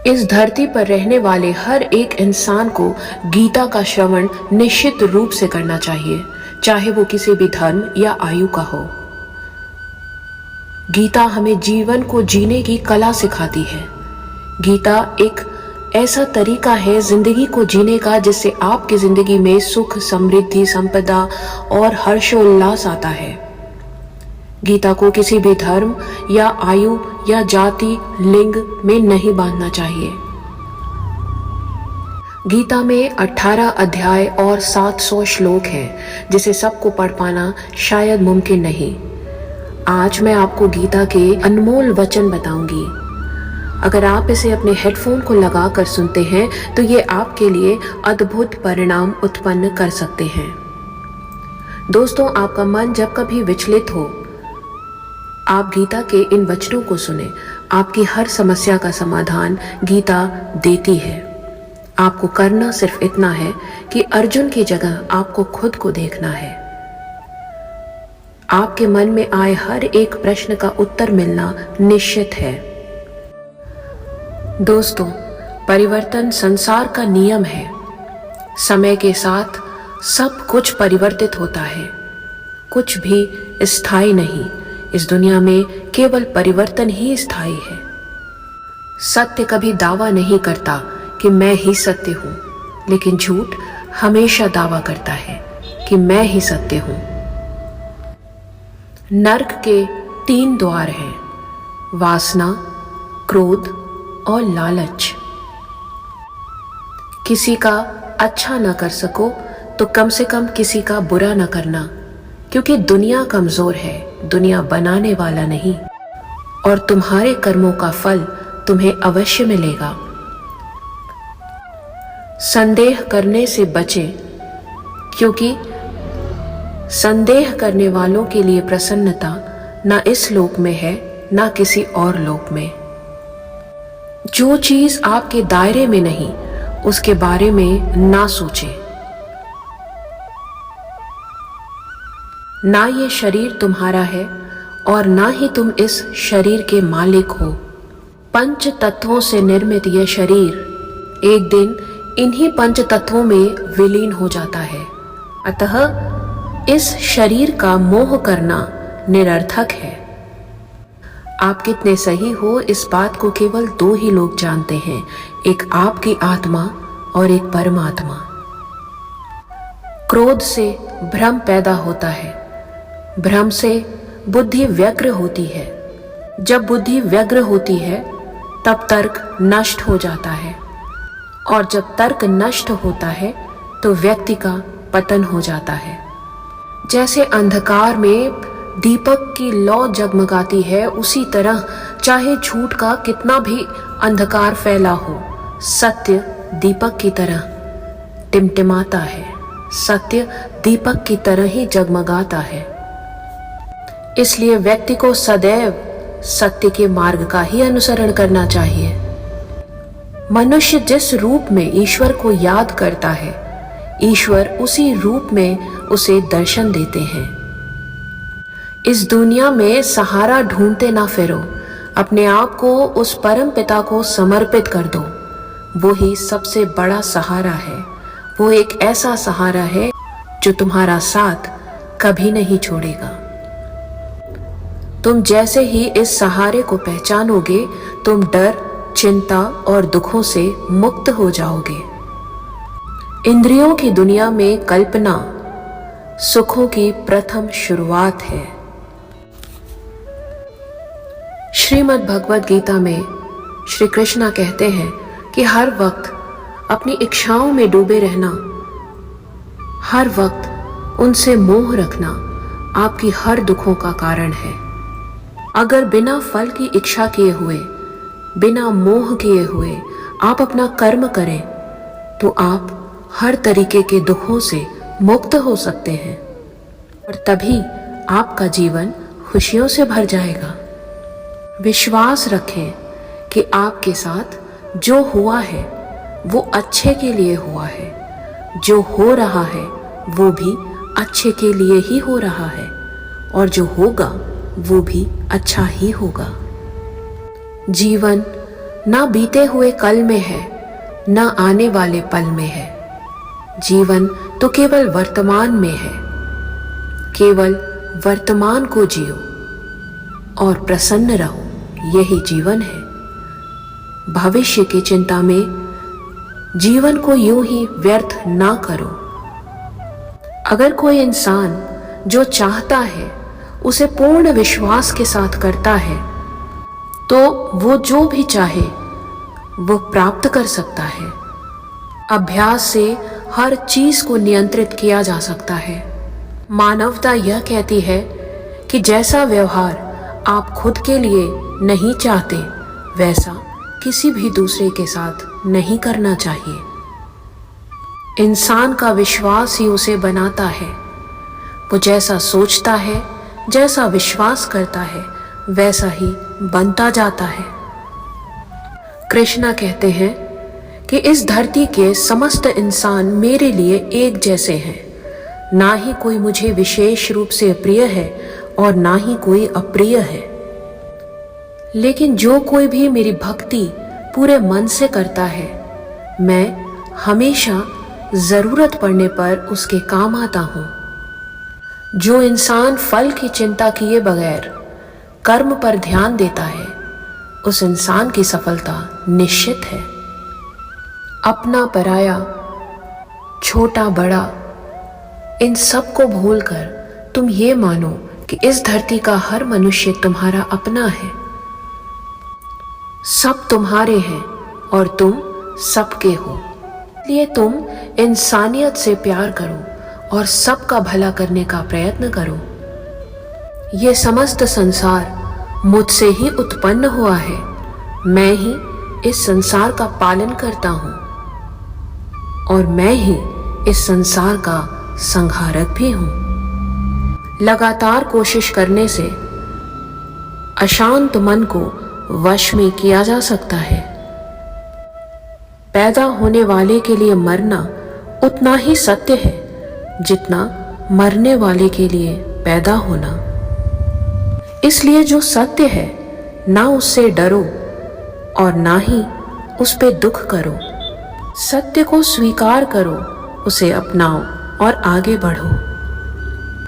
इस धरती पर रहने वाले हर एक इंसान को गीता का श्रवण निश्चित रूप से करना चाहिए, चाहे वो किसी भी धर्म या आयु का हो। गीता हमें जीवन को जीने की कला सिखाती है। गीता एक ऐसा तरीका है जिंदगी को जीने का जिससे आपकी जिंदगी में सुख, समृद्धि, संपदा और हर्षोल्लास आता है। गीता को किसी भी धर्म या आयु या जाति, लिंग में नहीं बांधना चाहिए। गीता में 18 अध्याय और 700 श्लोक हैं, जिसे सबको पढ़ पाना शायद मुमकिन नहीं। आज मैं आपको गीता के अनमोल वचन बताऊंगी। अगर आप इसे अपने हेडफोन को लगाकर सुनते हैं तो ये आपके लिए अद्भुत परिणाम उत्पन्न कर सकते हैं। दोस्तों, आपका मन जब कभी विचलित हो, आप गीता के इन वचनों को सुने। आपकी हर समस्या का समाधान गीता देती है। आपको करना सिर्फ इतना है कि अर्जुन की जगह आपको खुद को देखना है। आपके मन में आए हर एक प्रश्न का उत्तर मिलना निश्चित है। दोस्तों, परिवर्तन संसार का नियम है। समय के साथ सब कुछ परिवर्तित होता है, कुछ भी स्थायी नहीं। इस दुनिया में केवल परिवर्तन ही स्थायी है। सत्य कभी दावा नहीं करता कि मैं ही सत्य हूं, लेकिन झूठ हमेशा दावा करता है कि मैं ही सत्य हूं। नर्क के 3 द्वार हैं: वासना, क्रोध और लालच। किसी का अच्छा न कर सको तो कम से कम किसी का बुरा न करना, क्योंकि दुनिया कमजोर है, दुनिया बनाने वाला नहीं, और तुम्हारे कर्मों का फल तुम्हें अवश्य मिलेगा। संदेह करने से बचें, क्योंकि संदेह करने वालों के लिए प्रसन्नता ना इस लोक में है ना किसी और लोक में। जो चीज आपके दायरे में नहीं, उसके बारे में ना सोचें। ना ये शरीर तुम्हारा है और ना ही तुम इस शरीर के मालिक हो। पंच तत्वों से निर्मित यह शरीर एक दिन इन्हीं पंच तत्वों में विलीन हो जाता है। अतः इस शरीर का मोह करना निरर्थक है। आप कितने सही हो इस बात को केवल 2 ही लोग जानते हैं, एक आपकी आत्मा और एक परमात्मा। क्रोध से भ्रम पैदा होता है, भ्रम से बुद्धि व्यग्र होती है। जब बुद्धि व्यग्र होती है तब तर्क नष्ट हो जाता है, और जब तर्क नष्ट होता है तो व्यक्ति का पतन हो जाता है। जैसे अंधकार में दीपक की लौ जगमगाती है, उसी तरह चाहे झूठ का कितना भी अंधकार फैला हो, सत्य दीपक की तरह टिमटिमाता है, सत्य दीपक की तरह ही जगमगाता है। इसलिए व्यक्ति को सदैव सत्य के मार्ग का ही अनुसरण करना चाहिए। मनुष्य जिस रूप में ईश्वर को याद करता है, ईश्वर उसी रूप में उसे दर्शन देते हैं। इस दुनिया में सहारा ढूंढते ना फिरो, अपने आप को उस परम पिता को समर्पित कर दो। वो ही सबसे बड़ा सहारा है। वो एक ऐसा सहारा है जो तुम्हारा साथ कभी नहीं छोड़ेगा। तुम जैसे ही इस सहारे को पहचानोगे, तुम डर, चिंता और दुखों से मुक्त हो जाओगे। इंद्रियों की दुनिया में कल्पना सुखों की प्रथम शुरुआत है। श्रीमद् भगवद गीता में श्री कृष्णा कहते हैं कि हर वक्त अपनी इच्छाओं में डूबे रहना, हर वक्त उनसे मोह रखना आपकी हर दुखों का कारण है। अगर बिना फल की इच्छा किए हुए, बिना मोह किए हुए आप अपना कर्म करें तो आप हर तरीके के दुखों से मुक्त हो सकते हैं, और तभी आपका जीवन खुशियों से भर जाएगा। विश्वास रखें कि आपके साथ जो हुआ है वो अच्छे के लिए हुआ है, जो हो रहा है वो भी अच्छे के लिए ही हो रहा है, और जो होगा वो भी अच्छा ही होगा। जीवन ना बीते हुए कल में है, ना आने वाले पल में है। जीवन तो केवल वर्तमान में है। केवल वर्तमान को जियो और प्रसन्न रहो, यही जीवन है। भविष्य की चिंता में जीवन को यूं ही व्यर्थ ना करो। अगर कोई इंसान जो चाहता है उसे पूर्ण विश्वास के साथ करता है तो वो जो भी चाहे वो प्राप्त कर सकता है। अभ्यास से हर चीज को नियंत्रित किया जा सकता है। मानवता यह कहती है कि जैसा व्यवहार आप खुद के लिए नहीं चाहते वैसा किसी भी दूसरे के साथ नहीं करना चाहिए। इंसान का विश्वास ही उसे बनाता है। वो जैसा सोचता है, जैसा विश्वास करता है, वैसा ही बनता जाता है। कृष्णा कहते हैं कि इस धरती के समस्त इंसान मेरे लिए एक जैसे हैं। ना ही कोई मुझे विशेष रूप से प्रिय है और ना ही कोई अप्रिय है। लेकिन जो कोई भी मेरी भक्ति पूरे मन से करता है, मैं हमेशा जरूरत पड़ने पर उसके काम आता हूं। जो इंसान फल की चिंता किए बगैर कर्म पर ध्यान देता है, उस इंसान की सफलता निश्चित है। अपना पराया, छोटा बड़ा, इन सब को भूलकर तुम ये मानो कि इस धरती का हर मनुष्य तुम्हारा अपना है। सब तुम्हारे हैं और तुम सबके हो। इसलिए तुम इंसानियत से प्यार करो और सबका भला करने का प्रयत्न करो। ये समस्त संसार मुझसे ही उत्पन्न हुआ है। मैं ही इस संसार का पालन करता हूं और मैं ही इस संसार का संहारक भी हूं। लगातार कोशिश करने से अशांत मन को वश में किया जा सकता है। पैदा होने वाले के लिए मरना उतना ही सत्य है जितना मरने वाले के लिए पैदा होना। इसलिए जो सत्य है ना उससे डरो और ना ही उस पे दुख करो। सत्य को स्वीकार करो, उसे अपनाओ और आगे बढ़ो।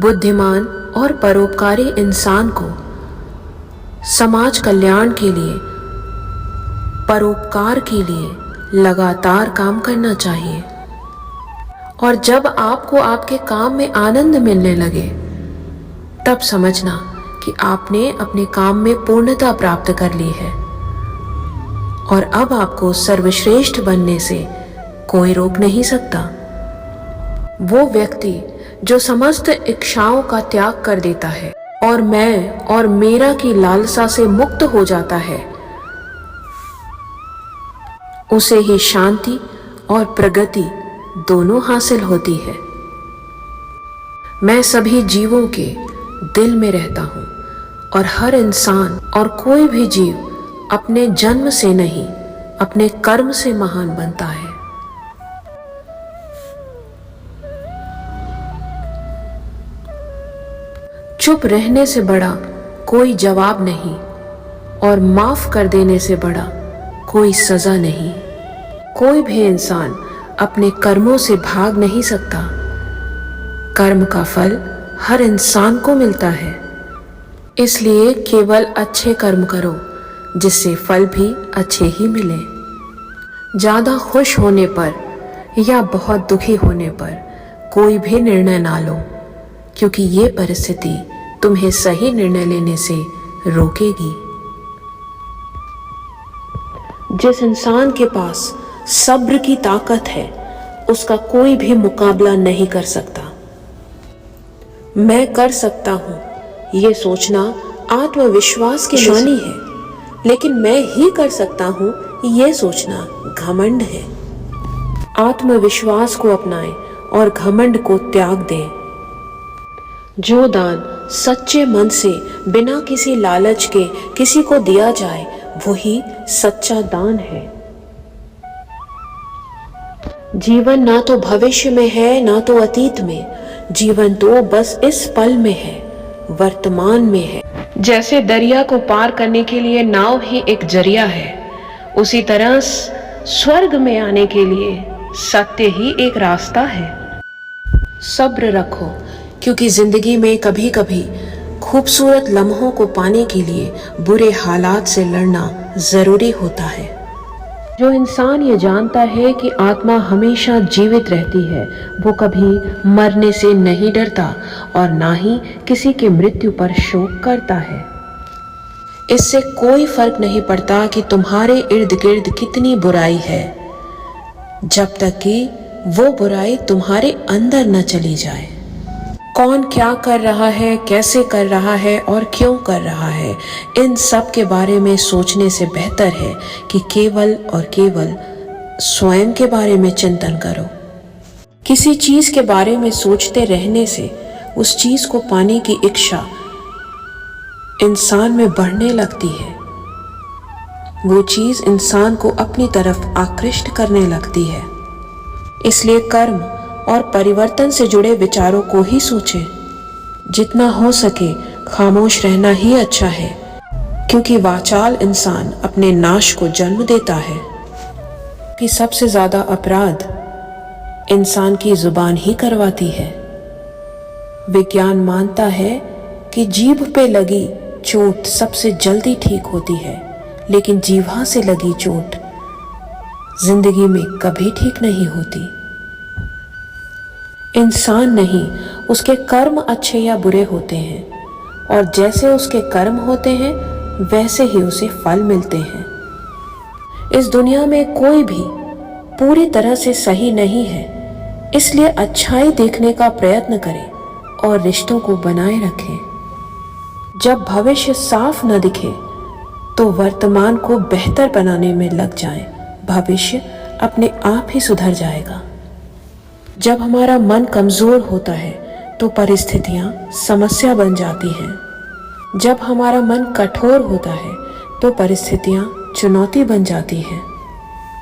बुद्धिमान और परोपकारी इंसान को समाज कल्याण के लिए, परोपकार के लिए लगातार काम करना चाहिए। और जब आपको आपके काम में आनंद मिलने लगे तब समझना कि आपने अपने काम में पूर्णता प्राप्त कर ली है और अब आपको सर्वश्रेष्ठ बनने से कोई रोक नहीं सकता। वो व्यक्ति जो समस्त इच्छाओं का त्याग कर देता है और मैं और मेरा की लालसा से मुक्त हो जाता है, उसे ही शांति और प्रगति दोनों हासिल होती है। मैं सभी जीवों के दिल में रहता हूं और हर इंसान और कोई भी जीव अपने जन्म से नहीं, अपने कर्म से महान बनता है। चुप रहने से बड़ा कोई जवाब नहीं और माफ कर देने से बड़ा कोई सजा नहीं। कोई भी इंसान अपने कर्मों से भाग नहीं सकता। कर्म का फल हर इंसान को मिलता है। इसलिए केवल अच्छे कर्म करो जिससे फल भी अच्छे ही मिले। ज्यादा खुश होने पर या बहुत दुखी होने पर कोई भी निर्णय ना लो, क्योंकि ये परिस्थिति तुम्हें सही निर्णय लेने से रोकेगी। जिस इंसान के पास सब्र की ताकत है उसका कोई भी मुकाबला नहीं कर सकता। मैं कर सकता हूं ये सोचना आत्मविश्वास की निशानी है, लेकिन मैं ही कर सकता हूं ये सोचना घमंड है। आत्मविश्वास को अपनाएं और घमंड को त्याग दें। जो दान सच्चे मन से बिना किसी लालच के किसी को दिया जाए वही सच्चा दान है। जीवन ना तो भविष्य में है ना तो अतीत में, जीवन तो बस इस पल में है, वर्तमान में है। जैसे दरिया को पार करने के लिए नाव ही एक जरिया है, उसी तरह स्वर्ग में आने के लिए सत्य ही एक रास्ता है। सब्र रखो, क्योंकि जिंदगी में कभी कभी खूबसूरत लम्हों को पाने के लिए बुरे हालात से लड़ना जरूरी होता है। जो इंसान ये जानता है कि आत्मा हमेशा जीवित रहती है, वो कभी मरने से नहीं डरता और ना ही किसी की मृत्यु पर शोक करता है। इससे कोई फर्क नहीं पड़ता कि तुम्हारे इर्द गिर्द कितनी बुराई है, जब तक कि वो बुराई तुम्हारे अंदर न चली जाए। कौन क्या कर रहा है, कैसे कर रहा है और क्यों कर रहा है, इन सब के बारे में सोचने से बेहतर है कि केवल और केवल स्वयं के बारे में चिंतन करो। किसी चीज के बारे में सोचते रहने से उस चीज को पाने की इच्छा इंसान में बढ़ने लगती है। वो चीज इंसान को अपनी तरफ आकृष्ट करने लगती है। इसलिए कर्म और परिवर्तन से जुड़े विचारों को ही सोचें। जितना हो सके खामोश रहना ही अच्छा है, क्योंकि वाचाल इंसान अपने नाश को जन्म देता है। कि सबसे ज्यादा अपराध इंसान की जुबान ही करवाती है। विज्ञान मानता है कि जीभ पे लगी चोट सबसे जल्दी ठीक होती है, लेकिन जीभा से लगी चोट जिंदगी में कभी ठीक नहीं होती। इंसान नहीं, उसके कर्म अच्छे या बुरे होते हैं, और जैसे उसके कर्म होते हैं वैसे ही उसे फल मिलते हैं। इस दुनिया में कोई भी पूरी तरह से सही नहीं है, इसलिए अच्छाई देखने का प्रयत्न करें और रिश्तों को बनाए रखें। जब भविष्य साफ न दिखे तो वर्तमान को बेहतर बनाने में लग जाएं। भविष्य अपने आप ही सुधर जाएगा। जब हमारा मन कमजोर होता है तो परिस्थितियां समस्या बन जाती हैं। जब हमारा मन कठोर होता है तो परिस्थितियां चुनौती बन जाती हैं।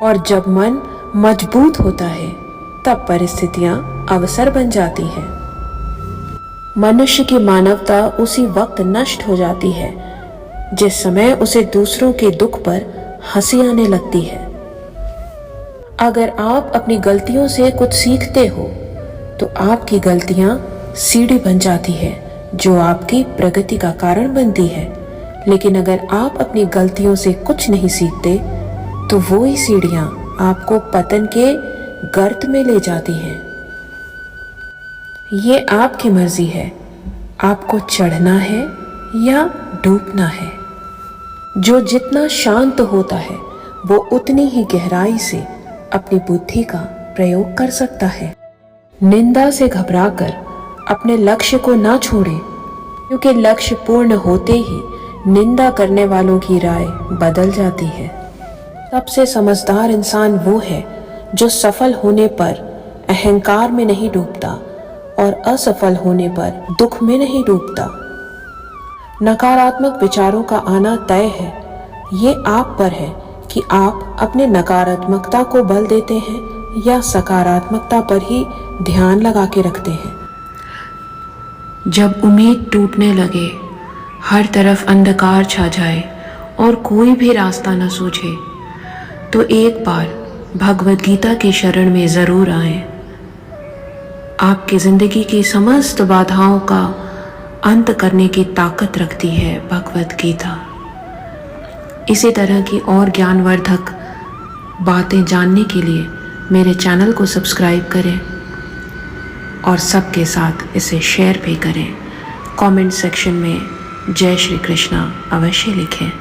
और जब मन मजबूत होता है तब परिस्थितियां अवसर बन जाती हैं। मनुष्य की मानवता उसी वक्त नष्ट हो जाती है जिस समय उसे दूसरों के दुख पर हंसी आने लगती है। अगर आप अपनी गलतियों से कुछ सीखते हो तो आपकी गलतियां सीढ़ी बन जाती है जो आपकी प्रगति का कारण बनती है। लेकिन अगर आप अपनी गलतियों से कुछ नहीं सीखते तो वो ही सीढ़ियां आपको पतन के गर्त में ले जाती हैं। ये आपकी मर्जी है, आपको चढ़ना है या डूबना है। जो जितना शांत होता है वो उतनी ही गहराई से अपनी बुद्धि का प्रयोग कर सकता है। निंदा से घबराकर अपने लक्ष्य को ना छोड़ें, क्योंकि लक्ष्य पूर्ण होते ही निंदा करने वालों की राय बदल जाती है। सबसे समझदार इंसान वो है जो सफल होने पर अहंकार में नहीं डूबता और असफल होने पर दुख में नहीं डूबता। नकारात्मक विचारों का आना तय है। ये आप पर है कि आप अपने नकारात्मकता को बल देते हैं या सकारात्मकता पर ही ध्यान लगा के रखते हैं। जब उम्मीद टूटने लगे, हर तरफ अंधकार छा जाए और कोई भी रास्ता न सूझे, तो एक बार भगवद गीता की शरण में जरूर आएं। आपकी जिंदगी की समस्त बाधाओं का अंत करने की ताकत रखती है भगवद गीता। इसी तरह की और ज्ञानवर्धक बातें जानने के लिए मेरे चैनल को सब्सक्राइब करें और सबके साथ इसे शेयर भी करें। कमेंट सेक्शन में जय श्री कृष्णा अवश्य लिखें।